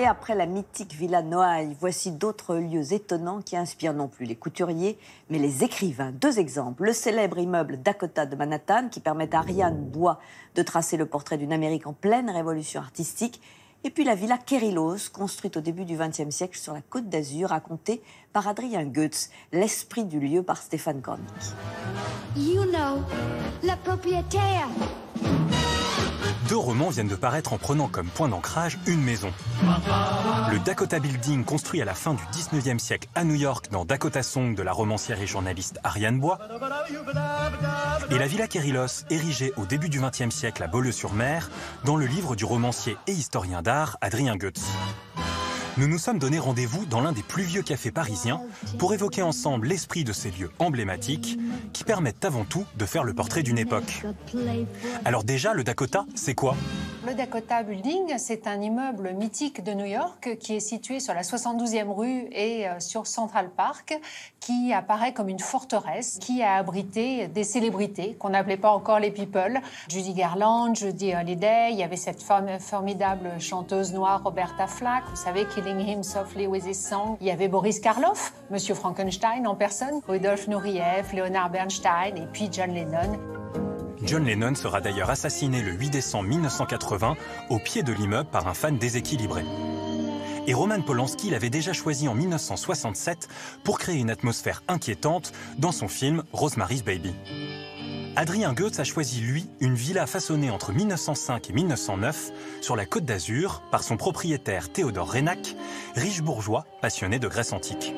Et après la mythique Villa Noailles, voici d'autres lieux étonnants qui inspirent non plus les couturiers, mais les écrivains. Deux exemples. Le célèbre immeuble Dakota de Manhattan, qui permet à Ariane Bois de tracer le portrait d'une Amérique en pleine révolution artistique. Et puis la Villa Kerylos, construite au début du XXe siècle sur la Côte d'Azur, racontée par Adrien Goetz, l'esprit du lieu par Stéphane Cornic. You know, la propriétaire. Deux romans viennent de paraître en prenant comme point d'ancrage une maison. Le Dakota Building, construit à la fin du 19e siècle à New York dans Dakota Song de la romancière et journaliste Ariane Bois. Et la Villa Kerylos, érigée au début du XXe siècle à Beaulieu-sur-Mer, dans le livre du romancier et historien d'art Adrien Goetz. Nous nous sommes donné rendez-vous dans l'un des plus vieux cafés parisiens pour évoquer ensemble l'esprit de ces lieux emblématiques qui permettent avant tout de faire le portrait d'une époque. Alors déjà, le Dakota, c'est quoi ? Le Dakota Building, c'est un immeuble mythique de New York qui est situé sur la 72e rue et sur Central Park, qui apparaît comme une forteresse qui a abrité des célébrités qu'on n'appelait pas encore les people. Judy Garland, Judy Holliday, il y avait cette formidable chanteuse noire Roberta Flack, vous savez, Killing Him Softly with His Song. Il y avait Boris Karloff, Monsieur Frankenstein en personne, Rudolf Nureyev, Leonard Bernstein et puis John Lennon. John Lennon sera d'ailleurs assassiné le 8 décembre 1980 au pied de l'immeuble par un fan déséquilibré. Et Roman Polanski l'avait déjà choisi en 1967 pour créer une atmosphère inquiétante dans son film Rosemary's Baby. Adrien Goetz a choisi, lui, une villa façonnée entre 1905 et 1909 sur la Côte d'Azur par son propriétaire Théodore Reynac, riche bourgeois passionné de Grèce antique.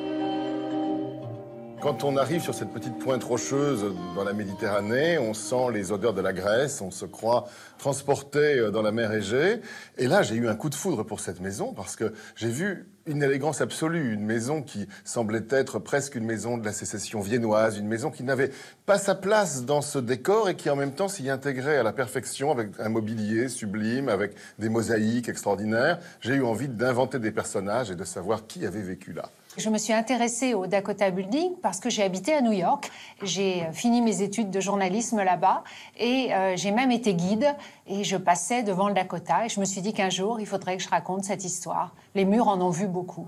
Quand on arrive sur cette petite pointe rocheuse dans la Méditerranée, on sent les odeurs de la Grèce, on se croit transporté dans la mer Égée. Et là, j'ai eu un coup de foudre pour cette maison parce que j'ai vu une élégance absolue, une maison qui semblait être presque une maison de la sécession viennoise, une maison qui n'avait pas sa place dans ce décor et qui en même temps s'y intégrait à la perfection avec un mobilier sublime, avec des mosaïques extraordinaires. J'ai eu envie d'inventer des personnages et de savoir qui avait vécu là. Je me suis intéressée au Dakota Building parce que j'ai habité à New York. J'ai fini mes études de journalisme là-bas et j'ai même été guide et je passais devant le Dakota et je me suis dit qu'un jour, il faudrait que je raconte cette histoire. Les murs en ont vu beaucoup.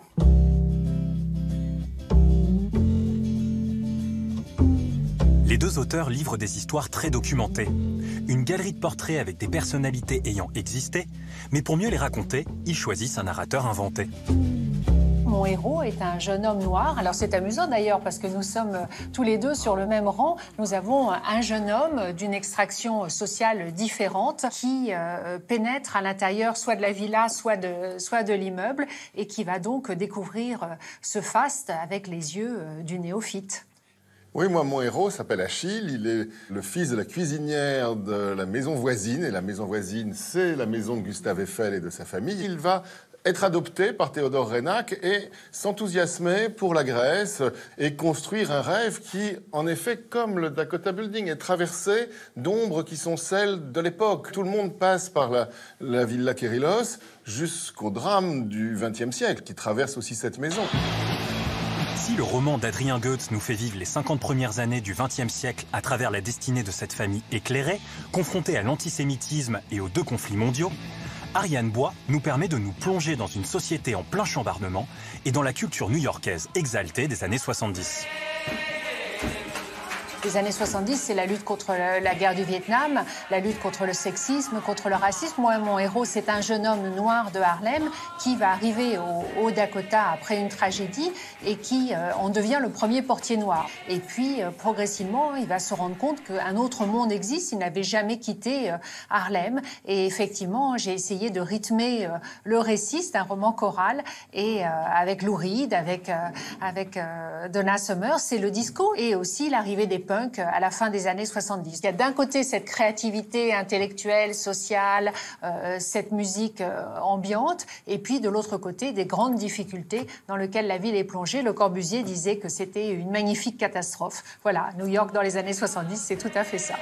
Les deux auteurs livrent des histoires très documentées. Une galerie de portraits avec des personnalités ayant existé, mais pour mieux les raconter, ils choisissent un narrateur inventé. Mon héros est un jeune homme noir. Alors c'est amusant d'ailleurs parce que nous sommes tous les deux sur le même rang. Nous avons un jeune homme d'une extraction sociale différente qui pénètre à l'intérieur soit de la villa, soit de l'immeuble et qui va donc découvrir ce faste avec les yeux du néophyte. Oui, moi, mon héros s'appelle Achille. Il est le fils de la cuisinière de la maison voisine. Et la maison voisine, c'est la maison de Gustave Eiffel et de sa famille. Il va être adopté par Théodore Reynac et s'enthousiasmer pour la Grèce et construire un rêve qui, en effet, comme le Dakota Building, est traversé d'ombres qui sont celles de l'époque. Tout le monde passe par la Villa Kerylos jusqu'au drame du XXe siècle qui traverse aussi cette maison. Si le roman d'Adrien Goetz nous fait vivre les 50 premières années du XXe siècle à travers la destinée de cette famille éclairée, confrontée à l'antisémitisme et aux deux conflits mondiaux, Ariane Bois nous permet de nous plonger dans une société en plein chambardement et dans la culture new-yorkaise exaltée des années 70. Les années 70, c'est la lutte contre la guerre du Vietnam, la lutte contre le sexisme, contre le racisme. Moi, mon héros, c'est un jeune homme noir de Harlem qui va arriver au Dakota après une tragédie et qui en devient le premier portier noir. Et puis, progressivement, il va se rendre compte qu'un autre monde existe. Il n'avait jamais quitté Harlem. Et effectivement, j'ai essayé de rythmer le récit. C'est un roman choral. Et avec Lou Reed, avec Donna Summer, c'est le disco et aussi l'arrivée des punks à la fin des années 70. Il y a d'un côté cette créativité intellectuelle, sociale, cette musique ambiante, et puis de l'autre côté des grandes difficultés dans lesquelles la ville est plongée. Le Corbusier disait que c'était une magnifique catastrophe. Voilà, New York dans les années 70, c'est tout à fait ça.